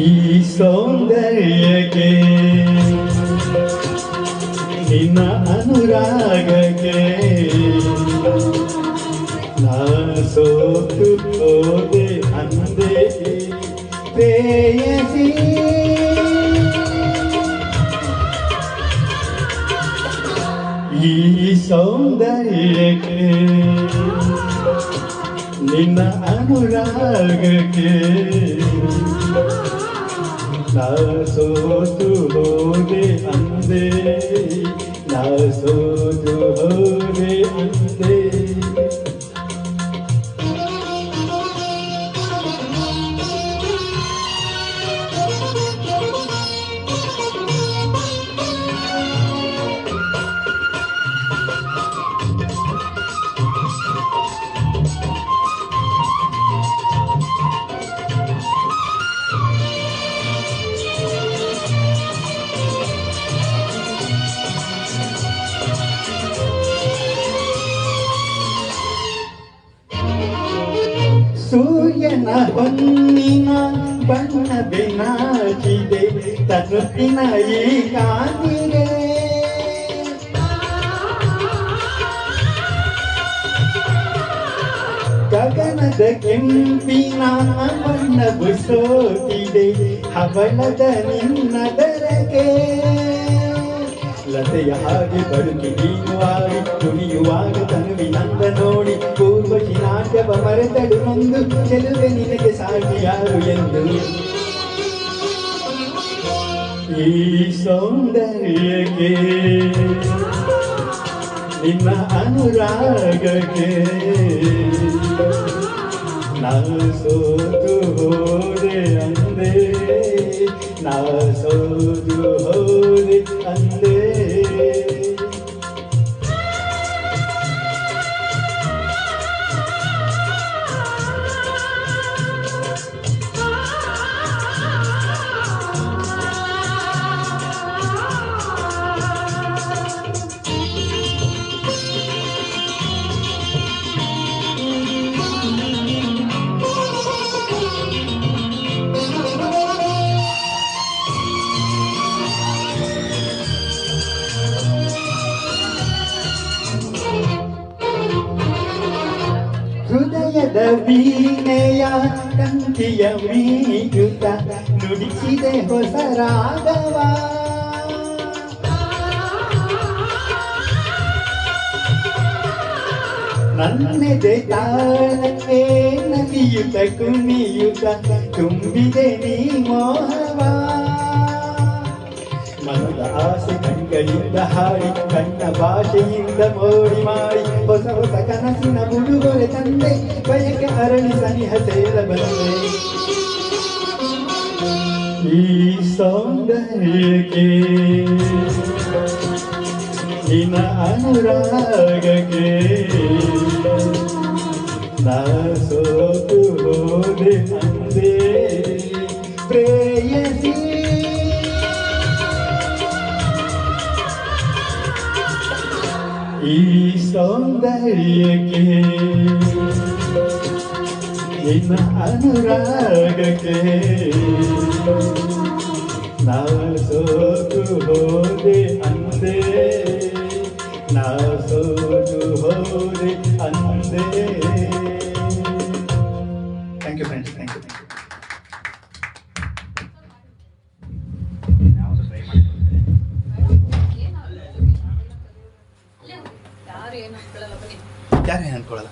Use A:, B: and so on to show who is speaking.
A: ಈ ಸೌಂದರ್ಯಕ್ಕೆ ನಿನ್ನ ಅನುರಾಗಕ್ಕೆ ನಾ ಸೋತು ಹೋದೆ ಅಂದೆ ಪ್ರೇಯಸಿ. ಈ ಸೌಂದರ್ಯಕ್ಕೆ ನಿನ್ನ ಅನುರಾಗಕ್ಕೆ ನಾ ಸೋತು ಹೋದೆ ಅಂದೆ, ನಾ ಸೋತು ಹೋದೆ ಅಂದೆ. ಸೂರ್ಯನ ಹೊನ್ನಿನ ಬಣ್ಣ ಬೆನಾಚಿದೆ ತನುತ್ತಿನ ಈ ಕಾಂತಿಗೆ. ಗಗನದ ಕೆಂಪಿನ ಬಣ್ಣವು ಸೋತಿದೆ ಹವಳದ ನಿನ್ನದರಕ್ಕೆ. ಲತೆಯ ಹಾಗೆ ಬದುಕಿ ನೀನು ಆಡಿ ಕುಣಿಯುವಾಗ ತನುವಿನಂದ ನೋಡಿ ಪೂರ್ವಜಿ ನಾಟ್ಯವ ಮರೆತಡು ನೊಂದು ಚೆಲುವೆ ನಿನಗೆ ಸಾಟಿ ಯಾರು ಎಂದು. ಈ ಸೌಂದರ್ಯಕ್ಕೆ ನಿನ್ನ ಅನುರಾಗಕ್ಕೆ ನಾ ಸೋತು ಹೋದೆ ಅಂದೆ, ನಾ ಸೋತು ಹೋದೆ ಅಂದೆ. ಹೃದಯದ ವೀಣೆಯ ಕಂಠಿಯ ಮೀಯುತ ನುಡಿಸಿದೆ ಹೊಸ ರಾಗವ. ನನ್ನೆದೆ ತಾಳಕ್ಕೆ ನದಿಯುತ ಕುಣಿಯುತ ತುಂಬಿದೆ ನೀ ಮೋಹವ. ಮನದ ಆಸೆ ಕಣ್ಗಳಿಂದ ಹಾಡಿ ಕಣ್ಣ ಭಾಷೆಯಿಂದ ಮೋಡಿ ಮಾಡಿ ಹೊಸ ಹೊಸ ಕನಸಿನ ಉಡುಗೊರೆ ತಂದೆ ಬಯಕೆ ಅರಳಿ ಸನಿಹ ಸೇರ ಬಂದೆ. ಈ ಸೌಂದರ್ಯಕ್ಕೆ ನಿನ್ನ ಅನುರಾಗಕ್ಕೆ ನಾ ಸೋತು ಹೋದೆ ಅಂದೆ ಪ್ರೇಯಸಿ. ಈ ಸೌಂದರ್ಯಕ್ಕೆ ನಿನ್ನ ಅನುರಾಗಕ್ಕೆ ನಾ ಸೋತು ಹೋದೆ ಅಂದೆ, ನಾ ಸೋತು ಹೋದೆ ಅಂದೆ. Thank you friends, thank you. ಯಾರು ಏನು ಅನ್ಕೊಳ್ಳಲ್ಲ.